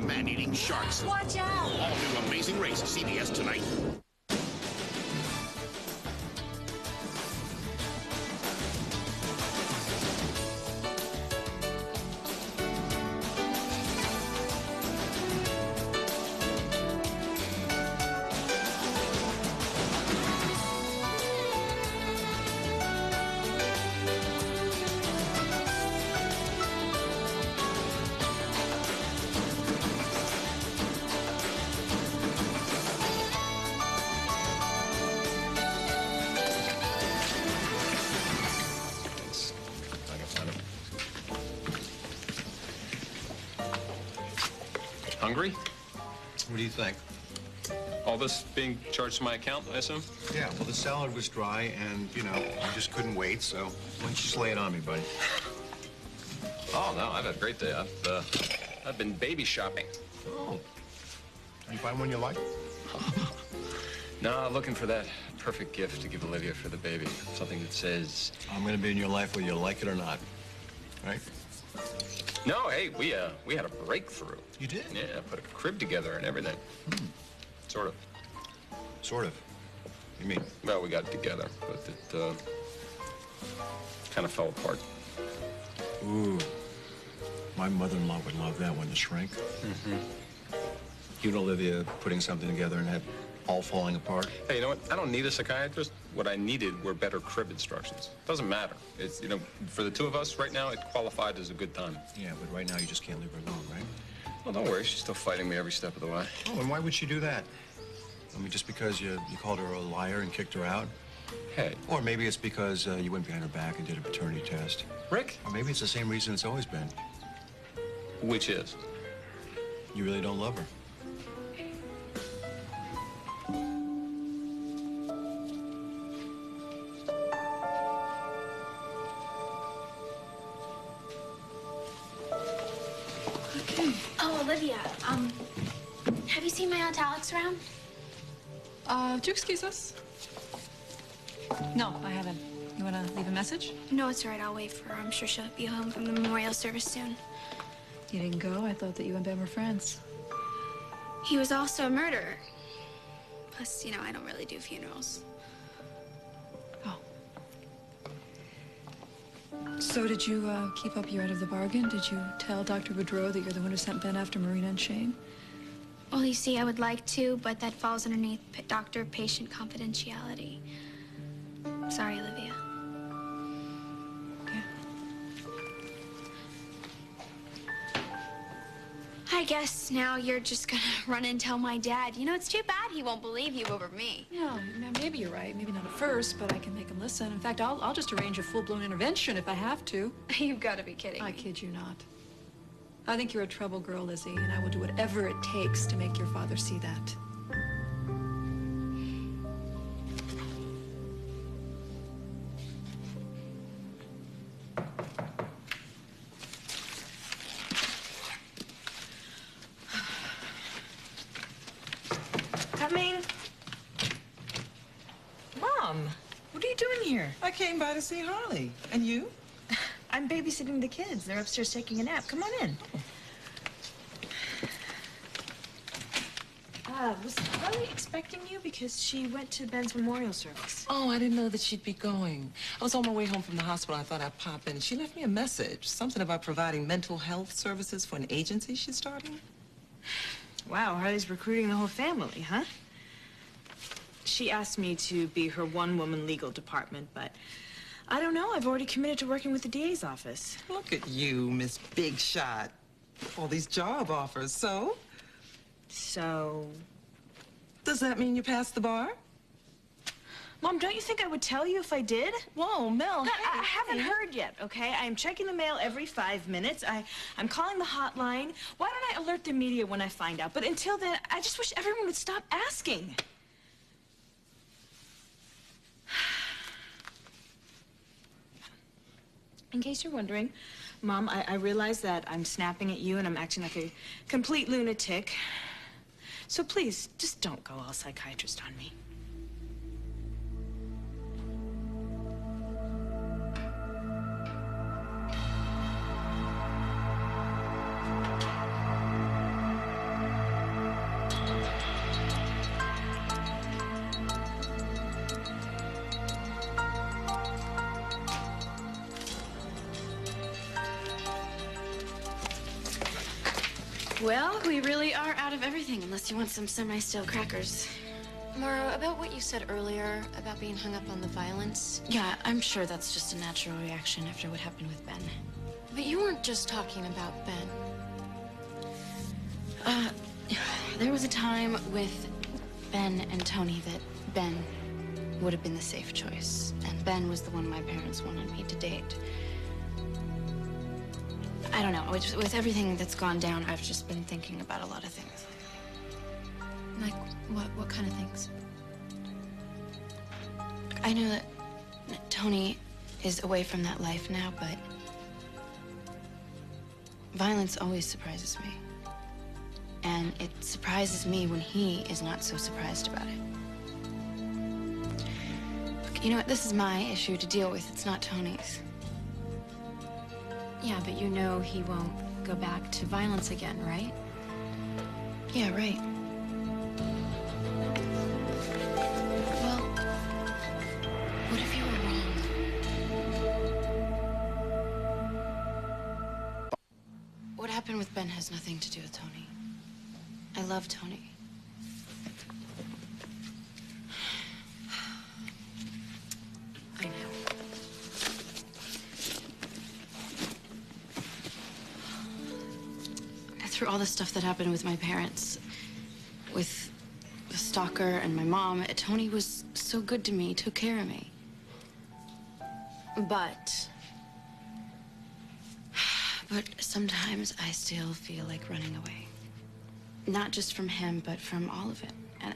man-eating sharks. Watch out! All new Amazing Race, CBS tonight. Hungry? What do you think? All this being charged to my account, I assume? Yeah, well, the salad was dry, and, you know, I just couldn't wait, so why don't you just lay it on me, buddy? Oh, no, I've had a great day. I've been baby shopping. Oh. You find one you like? No, looking for that perfect gift to give Olivia for the baby. Something that says... I'm gonna be in your life whether you like it or not, right? No, hey, we had a breakthrough. You did? Yeah, put a crib together and everything. Sort of. Sort of. You mean? Well, we got it together, but it kind of fell apart. Ooh. My mother-in-law would love that one, the shrink. You and Olivia putting something together and it all falling apart. Hey, you know what? I don't need a psychiatrist. What I needed were better crib instructions. Doesn't matter. It's, you know, for the two of us right now, it qualified as a good time. Yeah, but right now you just can't leave her alone, right? Well, don't worry. She's still fighting me every step of the way. Oh, and why would she do that? I mean, just because you called her a liar and kicked her out? Hey. Or maybe it's because you went behind her back and did a paternity test. Rick? Or maybe it's the same reason it's always been. Which is? You really don't love her. Oh, Olivia, have you seen my Aunt Alex around? Do you excuse us? No, I haven't. You want to leave a message? No, it's all right. I'll wait for her. I'm sure she'll be home from the memorial service soon. You didn't go? I thought that you and Ben were friends. He was also a murderer. Plus, you know, I don't really do funerals. Oh. So did you keep up your end of the bargain? Did you tell Dr. Boudreau that you're the one who sent Ben after Marina and Shane? Well, you see, I would like to, but that falls underneath doctor-patient confidentiality. Sorry, Olivia. Yeah. I guess now you're just gonna run and tell my dad. You know, it's too bad he won't believe you over me. No, maybe you're right. Maybe not at first, but I can make him listen. In fact, I'll just arrange a full-blown intervention if I have to. You've got to be kidding I me. kid you not. I think you're a trouble girl, Lizzie, and I will do whatever it takes to make your father see that. Coming. Mom, what are you doing here? I came by to see Harley. And you? I'm babysitting the kids. They're upstairs taking a nap. Come on in. Was Harley expecting you? Because she went to Ben's memorial service. Oh, I didn't know that she'd be going. I was on my way home from the hospital. I thought I'd pop in. She left me a message, something about providing mental health services for an agency she's starting. Wow, Harley's recruiting the whole family, huh? She asked me to be her one-woman legal department, but I don't know. I've already committed to working with the DA's office. Look at you, Miss Big Shot. All these job offers. So, does that mean you passed the bar? Mom, don't you think I would tell you if I did? Whoa, Mel. No, I haven't heard yet, okay? I'm checking the mail every 5 minutes. I'm calling the hotline. Why don't I alert the media when I find out? But until then, I just wish everyone would stop asking. In case you're wondering, Mom, I realize that I'm snapping at you and I'm acting like a complete lunatic. So please, just don't go all psychiatrist on me. Well, we really are out of everything, unless you want some semi-stale crackers. Mauro, about what you said earlier about being hung up on the violence. Yeah, I'm sure that's just a natural reaction after what happened with Ben. But you weren't just talking about Ben. There was a time with Ben and Tony that Ben would have been the safe choice. And Ben was the one my parents wanted me to date. I don't know, with everything that's gone down, I've just been thinking about a lot of things. Like, what kind of things? I know that Tony is away from that life now, but violence always surprises me. And it surprises me when he is not so surprised about it. Look, you know what? This is my issue to deal with. It's not Tony's. Yeah, but you know he won't go back to violence again, right? Yeah, right. Well, what if you were wrong? What happened with Ben has nothing to do with Tony. I love Tony. I know. Through all the stuff that happened with my parents, with the stalker and my mom, Tony was so good to me, took care of me. But sometimes I still feel like running away. Not just from him, but from all of it. And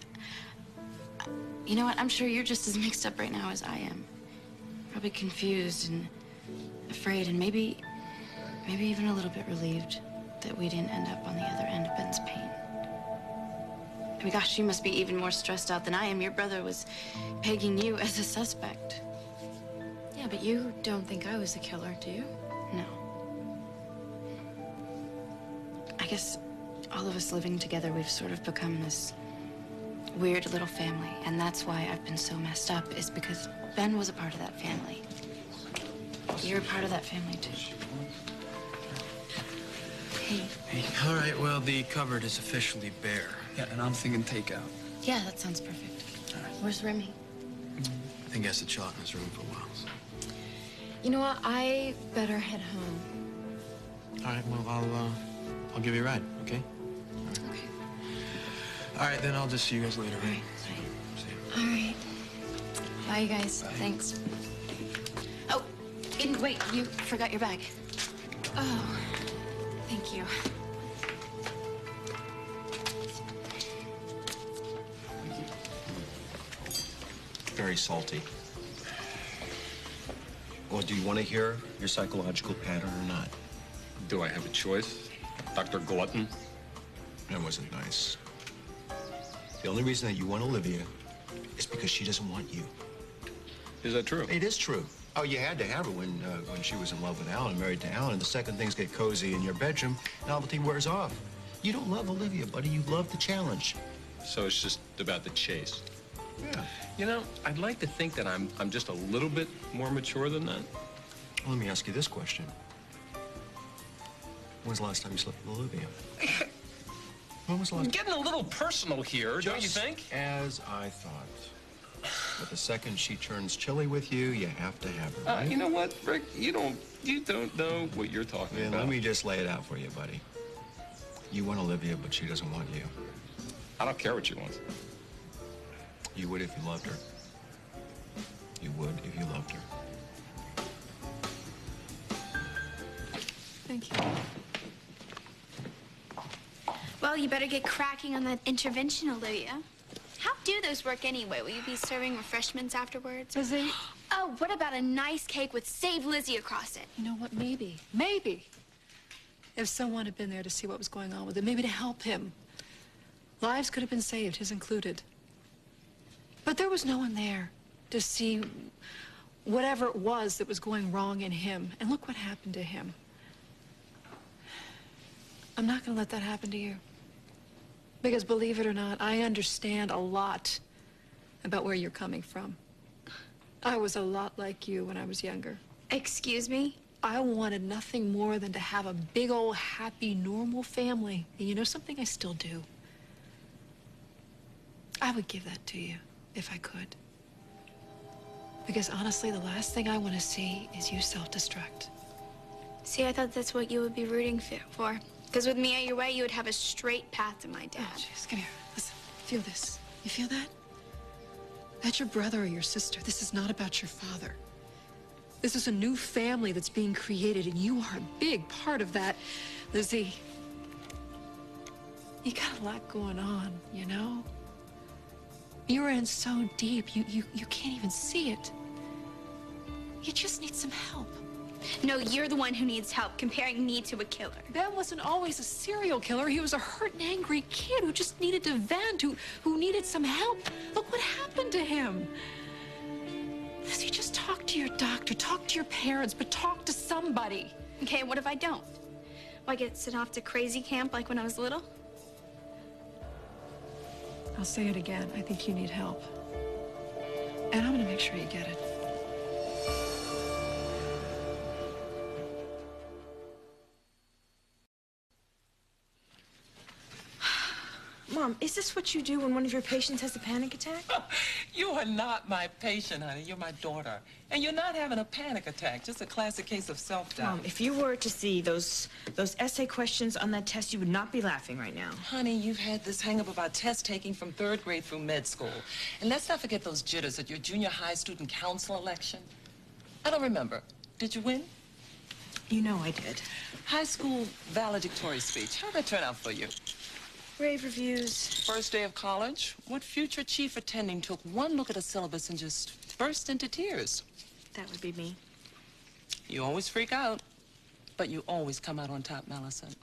you know what? I'm sure you're just as mixed up right now as I am. Probably confused and afraid and maybe even a little bit relieved that we didn't end up on the other end of Ben's pain. I mean, gosh, you must be even more stressed out than I am. Your brother was pegging you as a suspect. Yeah, but you don't think I was the killer, do you? No. I guess all of us living together, we've sort of become this weird little family. And that's why I've been so messed up, is because Ben was a part of that family. You're a part of that family, too. Hey. All right, well, the cupboard is officially bare. Yeah, and I'm thinking takeout. Yeah, that sounds perfect. All right. Where's Remy? I think he has to chill out in his room for a while. So. You know what? I better head home. All right, well, I'll give you a ride, okay? Okay. All right, then I'll just see you guys later, right? See you. All right. Bye, you guys. Bye. Thanks. Oh, Eden, wait, you forgot your bag. Oh, thank you. Very salty. Well, do you want to hear your psychological pattern or not? Do I have a choice? Dr. Glutton? That wasn't nice. The only reason that you want Olivia is because she doesn't want you. Is that true? It is true. Oh, you had to have her when she was in love with Alan, married to Alan. And the second things get cozy in your bedroom, novelty wears off. You don't love Olivia, buddy. You love the challenge. So it's just about the chase. Yeah. You know, I'd like to think that I'm just a little bit more mature than that. Well, let me ask you this question. When's the last time you slept with Olivia? When was the last? Getting a little personal here, don't you think? As I thought. But the second she turns chilly with you, you have to have her, right? You know what, Rick? You don't know what you're talking about. Let me just lay it out for you, buddy. You want Olivia, but she doesn't want you. I don't care what she wants. You would if you loved her. You would if you loved her. Thank you. Well, you better get cracking on that intervention, Olivia. How do those work anyway? Will you be serving refreshments afterwards? Lizzie? Oh, what about a nice cake with Save Lizzie across it? You know what? Maybe. If someone had been there to see what was going on with him, maybe to help him. Lives could have been saved, his included. But there was no one there to see whatever it was that was going wrong in him. And look what happened to him. I'm not going to let that happen to you. Because believe it or not, I understand a lot about where you're coming from. I was a lot like you when I was younger. Excuse me? I wanted nothing more than to have a big old happy normal family. And you know something? I still do. I would give that to you if I could. Because honestly, the last thing I want to see is you self-destruct. See, I thought that's what you would be rooting for. Because with me at your way, you would have a straight path to my dad. Oh, jeez, come here. Listen, feel this. You feel that? That's your brother or your sister. This is not about your father. This is a new family that's being created, and you are a big part of that. Lizzie, you got a lot going on, you know? You're in so deep, you can't even see it. You just need some help. No, you're the one who needs help, comparing me to a killer. Ben wasn't always a serial killer. He was a hurt and angry kid who just needed to vent, who needed some help. Look what happened to him. Lizzie, just talk to your doctor, talk to your parents, but talk to somebody. Okay, what if I don't? Will I get sent off to crazy camp like when I was little? I'll say it again. I think you need help. And I'm gonna make sure you get it. Mom, is this what you do when one of your patients has a panic attack? You are not my patient, honey. You're my daughter. And you're not having a panic attack, just a classic case of self-doubt. Mom, if you were to see those essay questions on that test, you would not be laughing right now. Honey, you've had this hang-up about test taking from 3rd grade through med school. And let's not forget those jitters at your junior high student council election. I don't remember. Did you win? You know I did. High school valedictory speech. How'd that turn out for you? Rave reviews. First day of college, what future chief attending took one look at a syllabus and just burst into tears? That would be me. You always freak out, but you always come out on top, Millicent.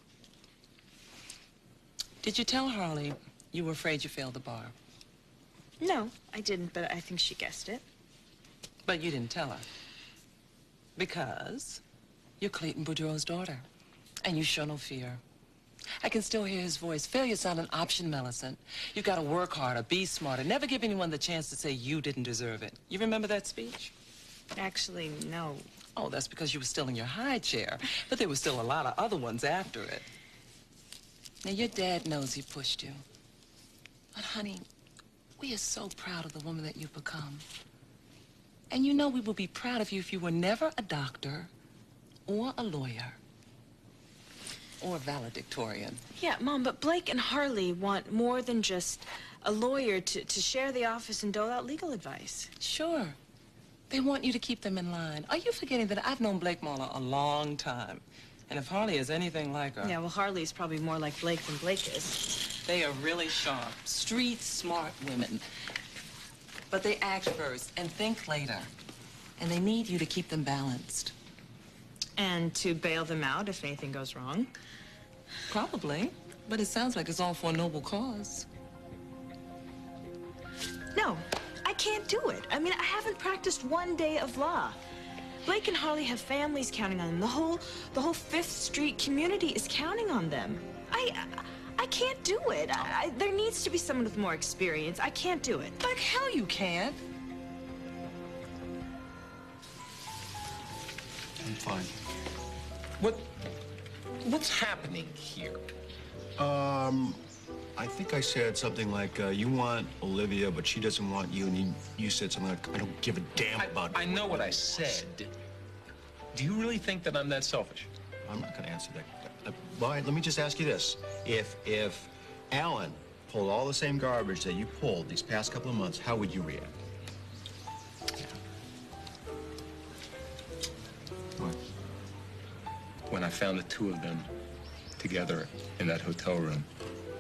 Did you tell Harley you were afraid you failed the bar? No, I didn't, but I think she guessed it. But you didn't tell her. Because you're Clayton Boudreaux's daughter, and you show no fear. I can still hear his voice. Failure's not an option, Millicent. You gotta work harder, be smarter, never give anyone the chance to say you didn't deserve it. You remember that speech? Actually, no. Oh, that's because you were still in your high chair. But there were still a lot of other ones after it. Now, your dad knows he pushed you. But, honey, we are so proud of the woman that you've become. And you know we would be proud of you if you were never a doctor or a lawyer. Or valedictorian. Yeah, Mom, but Blake and Harley want more than just a lawyer to share the office and dole out legal advice. Sure. They want you to keep them in line. Are you forgetting that I've known Blake Marler a long time? And if Harley is anything like her... Yeah, well, Harley's probably more like Blake than Blake is. They are really sharp, street smart women. But they act first and think later. And they need you to keep them balanced. And to bail them out if anything goes wrong. Probably. But it sounds like it's all for a noble cause. No, I can't do it. I mean, I haven't practiced one day of law. Blake and Harley have families counting on them. The whole 5th Street community is counting on them. I can't do it. There needs to be someone with more experience. I can't do it. Like hell you can't. I'm fine. What's happening here? I think I said something like, you want Olivia, but she doesn't want you, and you said something like, I don't give a damn about I know what I said. Do you really think that I'm that selfish? I'm not going to answer that. Well, let me just ask you this. If Alan pulled all the same garbage that you pulled these past couple of months, how would you react? What? When I found the two of them together in that hotel room,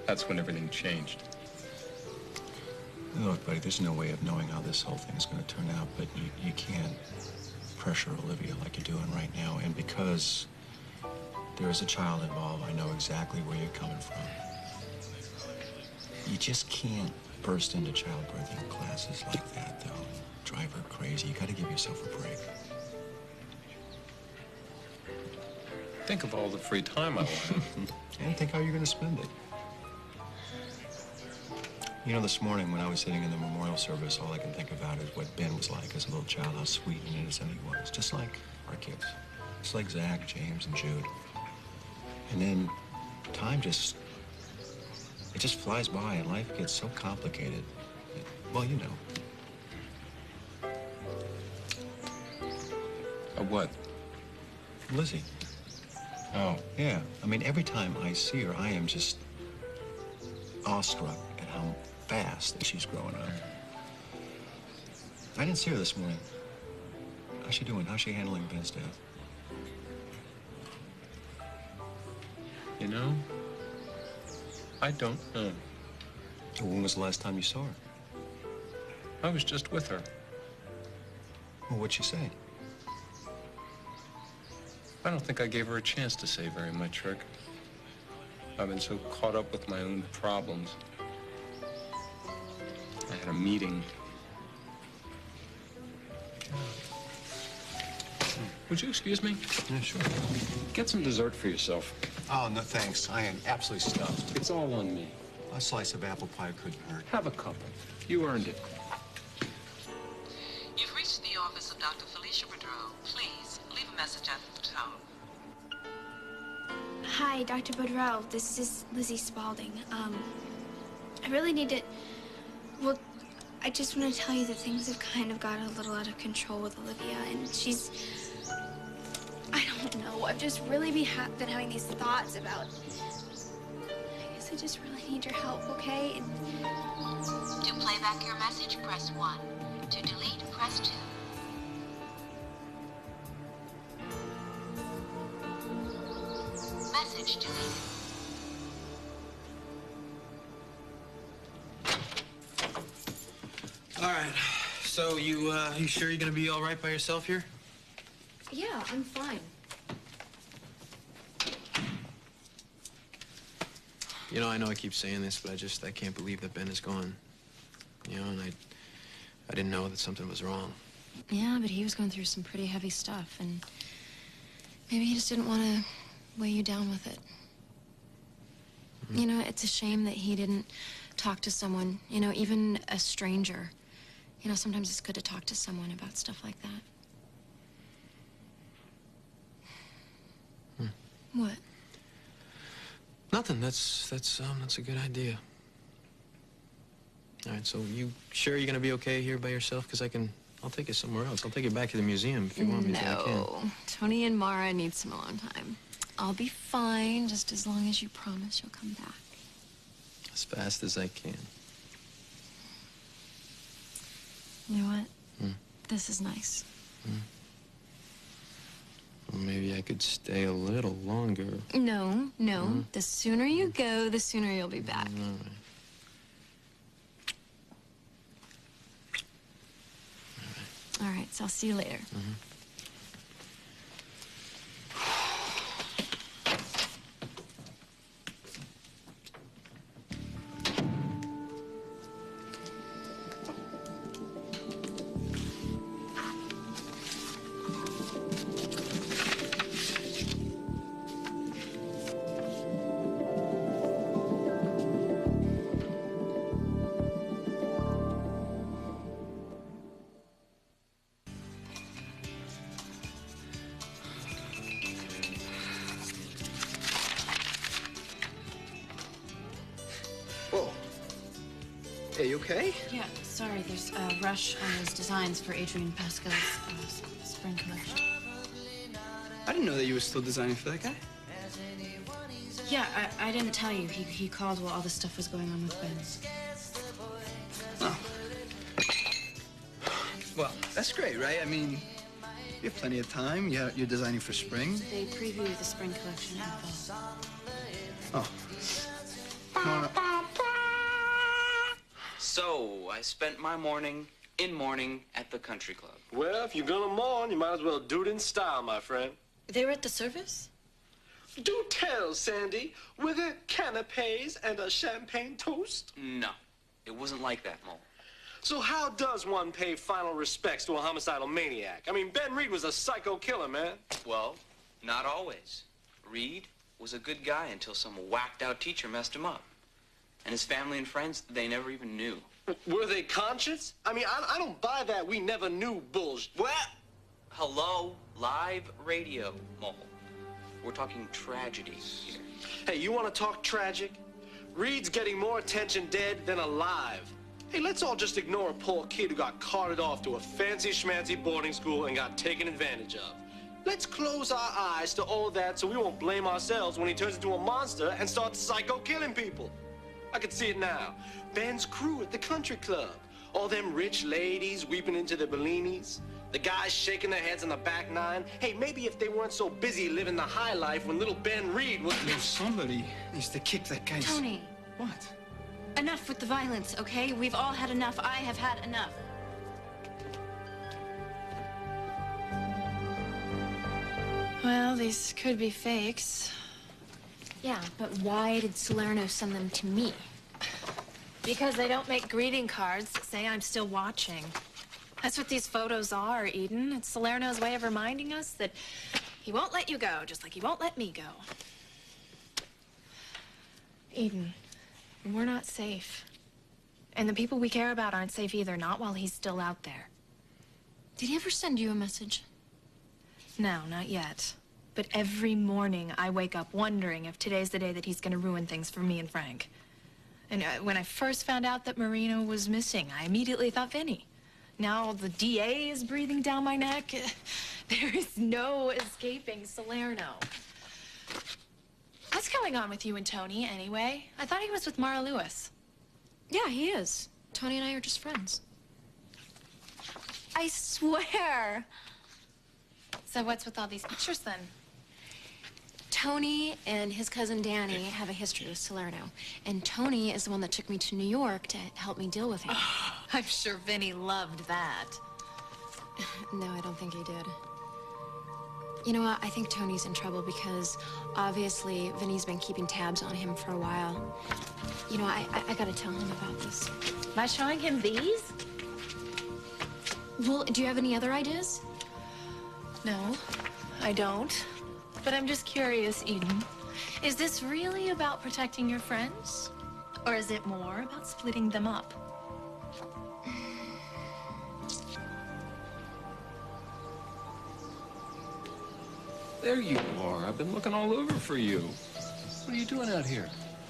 that's when everything changed. Look, buddy, there's no way of knowing how this whole thing is going to turn out, but you can't pressure Olivia like you're doing right now. And because there is a child involved, I know exactly where you're coming from. You just can't burst into childbirthing classes like that, though. Drive her crazy. You got to give yourself a break. Think of all the free time I will have. And think how you're going to spend it. You know, this morning when I was sitting in the memorial service, all I can think about is what Ben was like as a little child, how sweet and innocent he was, just like our kids. It's like Zach, James, and Jude. And then time just flies by and life gets so complicated. Well, you know. What? Lizzie. Oh. Yeah. I mean, every time I see her, I am just awestruck at how fast that she's growing up. I didn't see her this morning. How's she doing? How's she handling Ben's death? You know, I don't know. When was the last time you saw her? I was just with her. Well, what'd she say? I don't think I gave her a chance to say very much, Rick. I've been so caught up with my own problems. I had a meeting. Would you excuse me? Yeah, sure. Get some dessert for yourself. Oh, no thanks. I am absolutely stuffed. It's all on me. A slice of apple pie couldn't hurt. Have a couple. You earned it. You've reached the office of Dr. Felicia Boudreau. Please leave a message after the tone. Hi, Dr. Boudreau. This is Lizzie Spaulding. I really need to... Well, I just want to tell you that things have kind of got a little out of control with Olivia, and she's... I don't know. I've just really been having these thoughts about... I guess I just really need your help, okay? To play back your message, press 1. To delete, press 2. Message deleted. All right. So you sure you're gonna be all right by yourself here? Yeah, I'm fine. You know, I know I keep saying this, but I can't believe that Ben is gone. You know, and I didn't know that something was wrong. Yeah, but he was going through some pretty heavy stuff, and maybe he just didn't want to weigh you down with it. Mm-hmm. You know, it's a shame that he didn't talk to someone, you know, even a stranger. You know, sometimes it's good to talk to someone about stuff like that. What? Nothing. That's a good idea. All right, so you sure you're gonna be okay here by yourself? Because I'll take you somewhere else. I'll take you back to the museum if you want me to. I can. No, Tony and Mara need some alone time. I'll be fine, just as long as you promise you'll come back. As fast as I can. You know what? This is nice. Well, maybe I could stay a little longer. No. The sooner you go, the sooner you'll be back. All right. All right, so I'll see you later. Whoa. Hey, you okay? Yeah, sorry, there's a rush on those designs for Adrian Pascal's spring collection. I didn't know that you were still designing for that guy. Yeah, I didn't tell you. He called while all this stuff was going on with Ben. Oh. Well, that's great, right? I mean, you have plenty of time. You're designing for spring. They preview the spring collection in fall. Oh. So, I spent my morning at the country club. Well, if you're gonna mourn, you might as well do it in style, my friend. They were at the service? Do tell, Sandy. With a canapes and a champagne toast? No, it wasn't like that, Mo. So how does one pay final respects to a homicidal maniac? I mean, Ben Reed was a psycho killer, man. Well, not always. Reed was a good guy until some whacked-out teacher messed him up. And his family and friends, they never even knew. Were they conscious? I mean, I don't buy that we never knew bullshit. Well, Hello, live radio, Mole. We're talking tragedy here. Hey, you want to talk tragic? Reed's getting more attention dead than alive. Hey, let's all just ignore a poor kid who got carted off to a fancy schmancy boarding school and got taken advantage of. Let's close our eyes to all that so we won't blame ourselves when he turns into a monster and starts psycho killing people. I can see it now. Ben's crew at the country club. All them rich ladies weeping into their Bellinis. The guys shaking their heads on the back nine. Hey, maybe if they weren't so busy living the high life when little Ben Reed was... Yo, somebody needs to kick that guy's... Tony. What? Enough with the violence, okay? We've all had enough. I have had enough. Well, these could be fakes. Yeah, but why did Salerno send them to me? Because they don't make greeting cards that say I'm still watching. That's what these photos are, Eden. It's Salerno's way of reminding us that he won't let you go, just like he won't let me go. Eden, we're not safe. And the people we care about aren't safe either, not while he's still out there. Did he ever send you a message? No, not yet. But every morning I wake up wondering if today's the day that he's gonna ruin things for me and Frank. And when I first found out that Marino was missing, I immediately thought Vinny. Now the DA is breathing down my neck. There is no escaping Salerno. What's going on with you and Tony, anyway? I thought he was with Mara Lewis. Yeah, he is. Tony and I are just friends. I swear. So what's with all these pictures, then? Tony and his cousin Danny have a history with Salerno. And Tony is the one that took me to New York to help me deal with him. Oh, I'm sure Vinny loved that. No, I don't think he did. You know what? I think Tony's in trouble because obviously Vinny's been keeping tabs on him for a while. You know, I gotta tell him about this. By showing him these? Well, do you have any other ideas? No, I don't. But I'm just curious, Eden. Is this really about protecting your friends? Or is it more about splitting them up? There you are. I've been looking all over for you. What are you doing out here?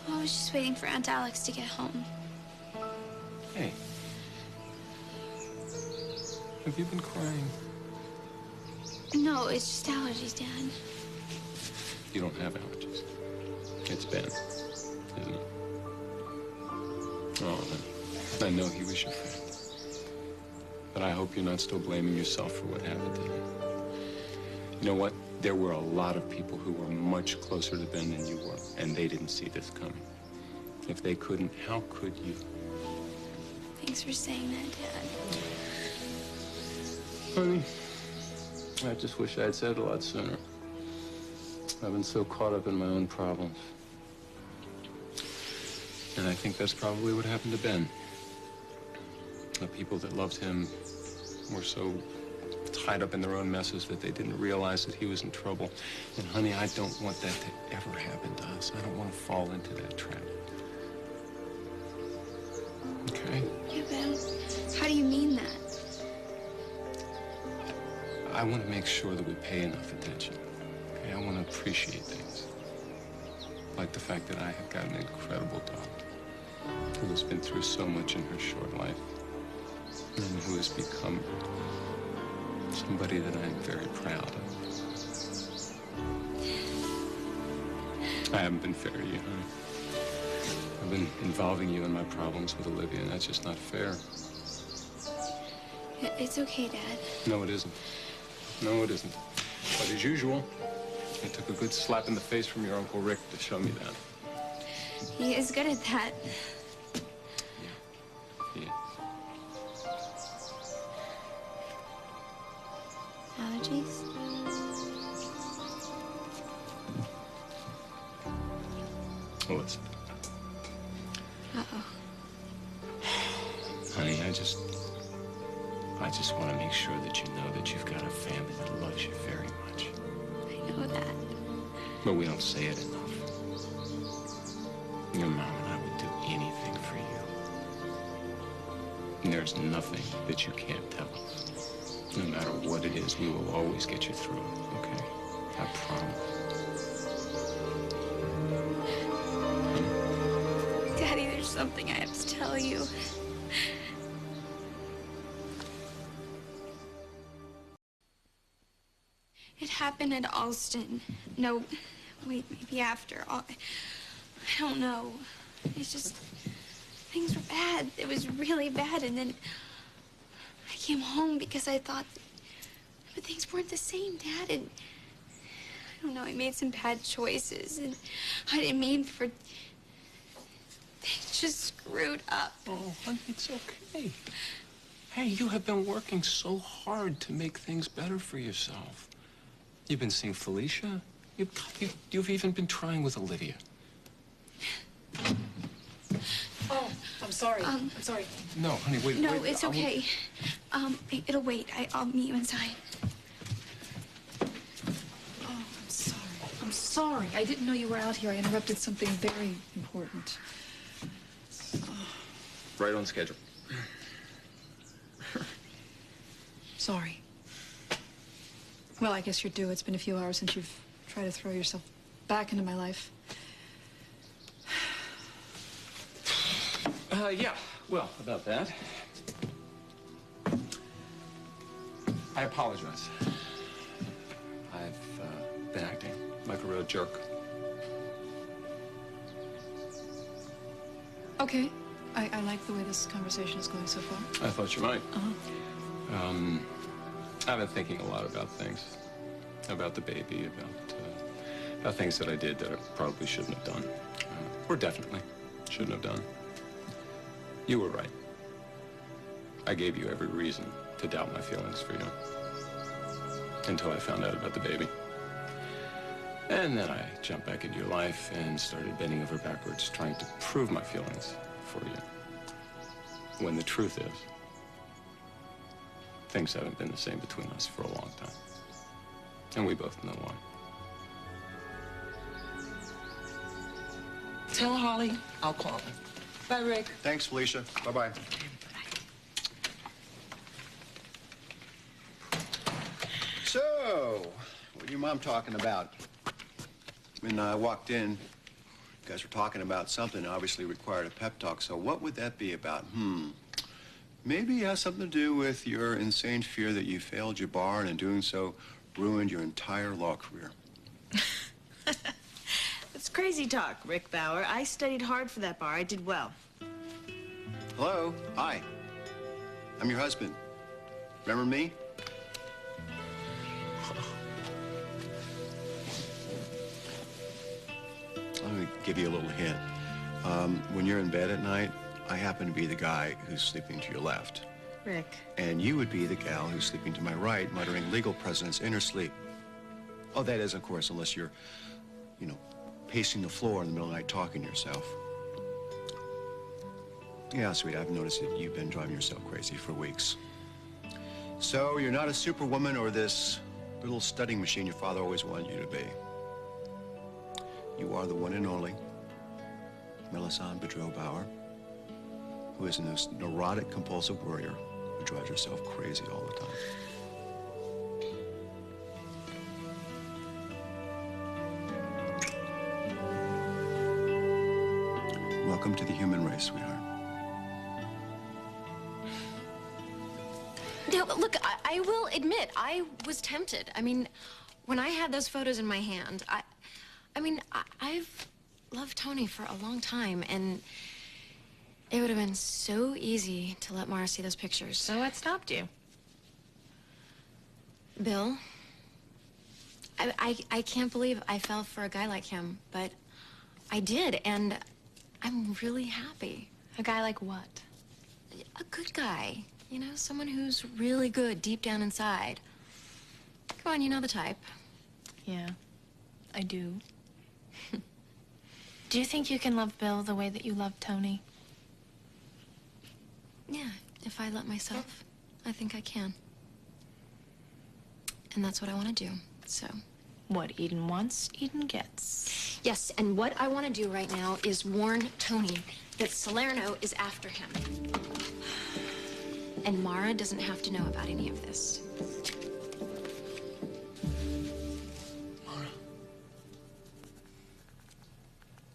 Oh, I was just waiting for Aunt Alex to get home. Hey. Have you been crying? No, it's just allergies, Dad. You don't have allergies. It's Ben, isn't it? Oh, then I know he was your friend. But I hope you're not still blaming yourself for what happened to him. You know what? There were a lot of people who were much closer to Ben than you were, and they didn't see this coming. If they couldn't, how could you? Thanks for saying that, Dad. Honey, I just wish I had said it a lot sooner. I've been so caught up in my own problems. And I think that's probably what happened to Ben. The people that loved him were so tied up in their own messes that they didn't realize that he was in trouble. And honey, I don't want that to ever happen to us. I don't want to fall into that trap. Okay? Yeah, but how do you mean that? I want to make sure that we pay enough attention. Okay? I want to appreciate things. Like the fact that I have got an incredible daughter who has been through so much in her short life and who has become somebody that I'm very proud of. I haven't been fair to you, honey. I've been involving you in my problems with Olivia, and that's just not fair. It's okay, Dad. No, it isn't. No, it isn't. But as usual, it took a good slap in the face from your Uncle Rick to show me that. He is good at that. Yeah. Allergies? Well, listen. Uh-oh. Honey, I just want to make sure that you know that you've got a family that loves you very much. I know that. But we don't say it enough. Your mom and I would do anything for you. And there's nothing that you can't tell us. No matter what it is, we will always get you through it, okay? I promise. Daddy, there's something I have to tell you. It happened at Alston. No, wait, maybe after. I don't know. It's just, things were bad. It was really bad, and then I came home because I thought, but things weren't the same, Dad, and I don't know, I made some bad choices, and I didn't mean for, things just screwed up. Oh, honey, it's okay. Hey, you have been working so hard to make things better for yourself. You've been seeing Felicia. You've even been trying with Olivia. Oh, I'm sorry. I'm sorry. No, honey, wait. No, wait. it's okay. It'll wait. I'll meet you inside. Oh, I'm sorry. I'm sorry. I didn't know you were out here. I interrupted something very important. Right on schedule. Sorry. Well, I guess you're due. It's been a few hours since you've tried to throw yourself back into my life. Yeah. Well, about that. I apologize. I've been acting like a real jerk. Okay. I like the way this conversation is going so far. I thought you might. Uh-huh. I've been thinking a lot about things. About the baby, about things that I did that I probably shouldn't have done. Or definitely shouldn't have done. You were right. I gave you every reason to doubt my feelings for you. Until I found out about the baby. And then I jumped back into your life and started bending over backwards, trying to prove my feelings for you. When the truth is, things haven't been the same between us for a long time. And we both know why. Tell Harley I'll call her. Bye, Rick. Thanks, Felicia. Bye-bye. So, what are your mom talking about? When I walked in, you guys were talking about something that obviously required a pep talk, so what would that be about? Maybe it has something to do with your insane fear that you failed your bar and in doing so ruined your entire law career. That's crazy talk, Rick Bauer. I studied hard for that bar. I did well. Hello? Hi. I'm your husband. Remember me? Let me give you a little hint. When you're in bed at night, I happen to be the guy who's sleeping to your left. Rick. And you would be the gal who's sleeping to my right, muttering legal precedents in her sleep. Oh, that is, of course, unless you're, you know, pacing the floor in the middle of the night talking to yourself. Yeah, sweet, I've noticed that you've been driving yourself crazy for weeks. So, you're not a superwoman or this little studying machine your father always wanted you to be. You are the one and only Melisande Boudreau Bauer, who is this neurotic, compulsive worrier who drives herself crazy all the time. Welcome to the human race, sweetheart. Now, look, I will admit, I was tempted. I mean, when I had those photos in my hand, I've loved Tony for a long time, and it would have been so easy to let Mara see those pictures. So what stopped you? Bill, I can't believe I fell for a guy like him, but I did, and I'm really happy. A guy like what? A good guy. You know, someone who's really good deep down inside. Come on, you know the type. Yeah, I do. Do you think you can love Bill the way that you love Tony? Yeah, if I let myself, I think I can. And that's what I want to do, so. What Eden wants, Eden gets. Yes, and what I want to do right now is warn Tony that Salerno is after him. And Mara doesn't have to know about any of this. Mara.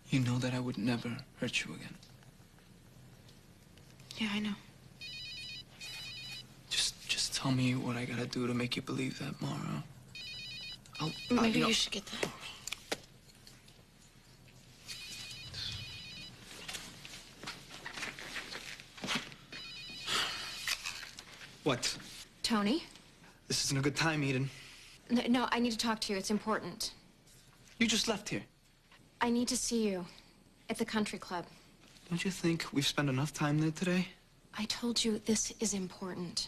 You know that I would never hurt you again. Yeah, I know. Just tell me what I gotta do to make you believe that, Mara. Maybe you should get that. What? Tony? This isn't a good time, Eden. No, I need to talk to you. It's important. You just left here. I need to see you at the country club. Don't you think we've spent enough time there today? I told you this is important.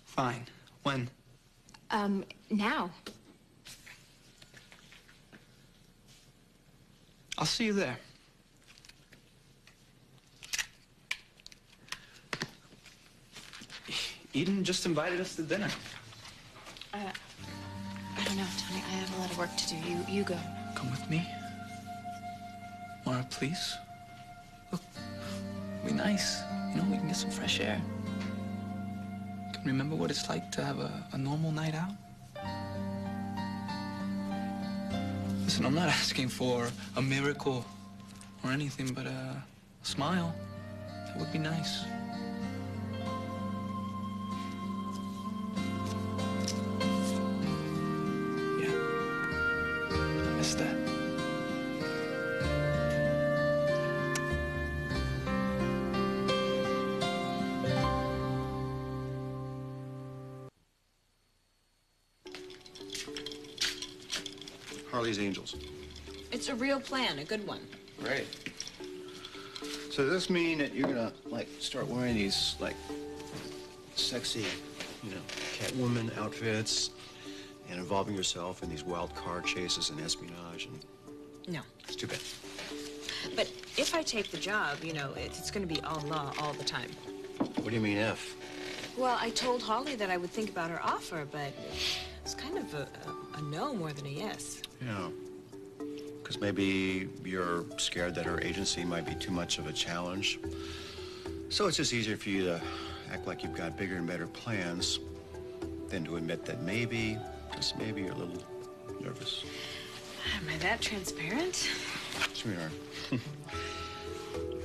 Fine. When? Now. I'll see you there. Eden just invited us to dinner. I don't know, Tony. I have a lot of work to do. You go. Come with me. Mara, please. Look, be nice. You know, we can get some fresh air. You can remember what it's like to have a normal night out. Listen, I'm not asking for a miracle or anything, but a smile. That would be nice. Harley's Angels. It's a real plan, a good one. Great. So does this mean that you're gonna, like, start wearing these, like, sexy, you know, Catwoman outfits and involving yourself in these wild car chases and espionage? And No. it's too bad. But if I take the job, you know, it's going to be all law all the time. What do you mean, F? Well, I told Holly that I would think about her offer, but it's kind of a no more than a yes. Yeah. Because maybe you're scared that her agency might be too much of a challenge. So it's just easier for you to act like you've got bigger and better plans than to admit that maybe, just maybe, you're a little nervous. Am I that transparent? Sweetheart,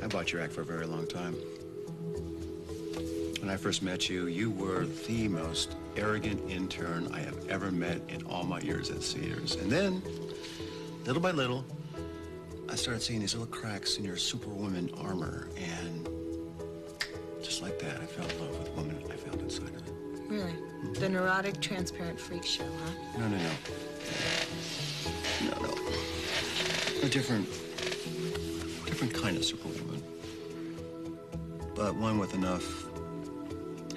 I bought your act for a very long time. When I first met you, you were the most arrogant intern I have ever met in all my years at Cedars. And then, little by little, I started seeing these little cracks in your superwoman armor. And just like that, I fell in love with the woman I found inside of it. Really? The neurotic, transparent freak show, huh? No. A different kind of superwoman. But one with enough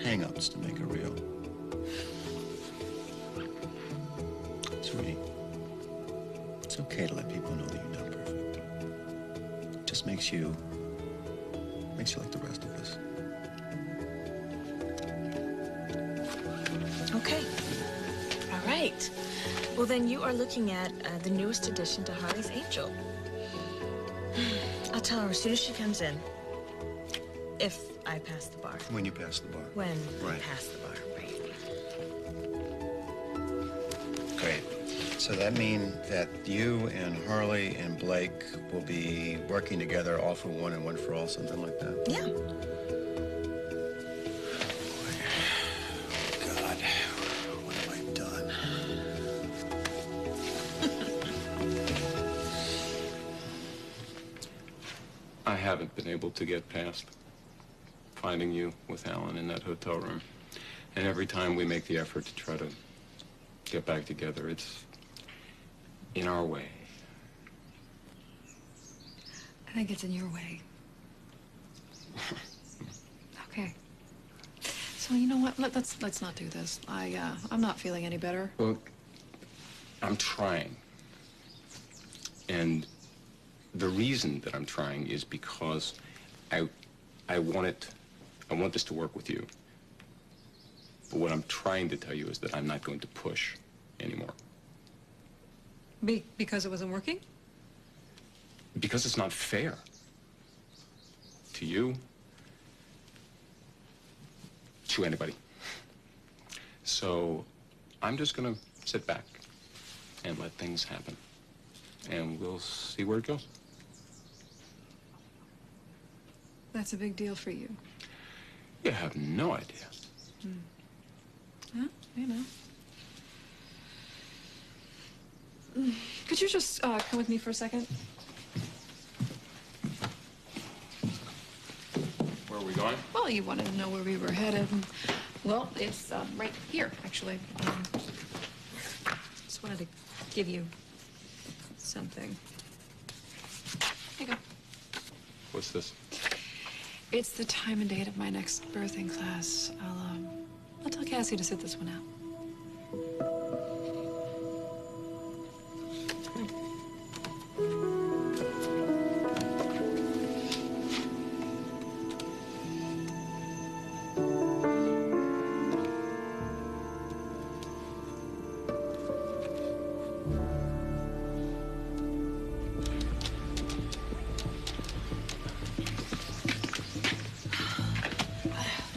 hang-ups to make it real. Sweetie, it's okay to let people know that you're not perfect. It just makes you like the rest of us. Okay. All right. Well, then you are looking at the newest addition to Harley's Angel. I'll tell her as soon as she comes in. If I pass the bar. When you pass the bar. When I Right. pass the bar, right. Great. So that means that you and Harley and Blake will be working together, all for one and one for all, something like that? Yeah. God, what have I done? I haven't been able to get past finding you with Alan in that hotel room. And every time we make the effort to try to get back together, it's in our way. I think it's in your way. Okay. So you know what? Let's not do this. I'm not feeling any better. Well, I'm trying. And the reason that I'm trying is because I want this to work with you. But what I'm trying to tell you is that I'm not going to push anymore. Because it wasn't working? Because it's not fair. To you, to anybody. So I'm just gonna sit back and let things happen. And we'll see where it goes. That's a big deal for you. You have no idea. Huh? You know. Could you just come with me for a second? Where are we going? Well, you wanted to know where we were headed. Well, it's right here, actually. Just wanted to give you something. Here you go. What's this? It's the time and date of my next birthing class. I'll tell Cassie to sit this one out.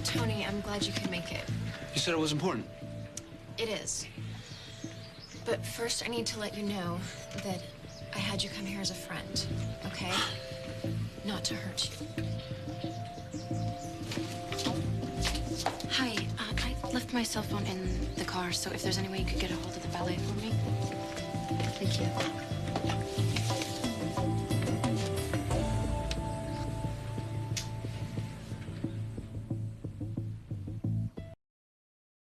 Tony, I'm glad you could make it. You said it was important. It is. But first, I need to let you know that I had you come here as a friend, okay? Not to hurt you. Hi, I left my cell phone in the car, so if there's any way you could get a hold of the valet for me. Thank you.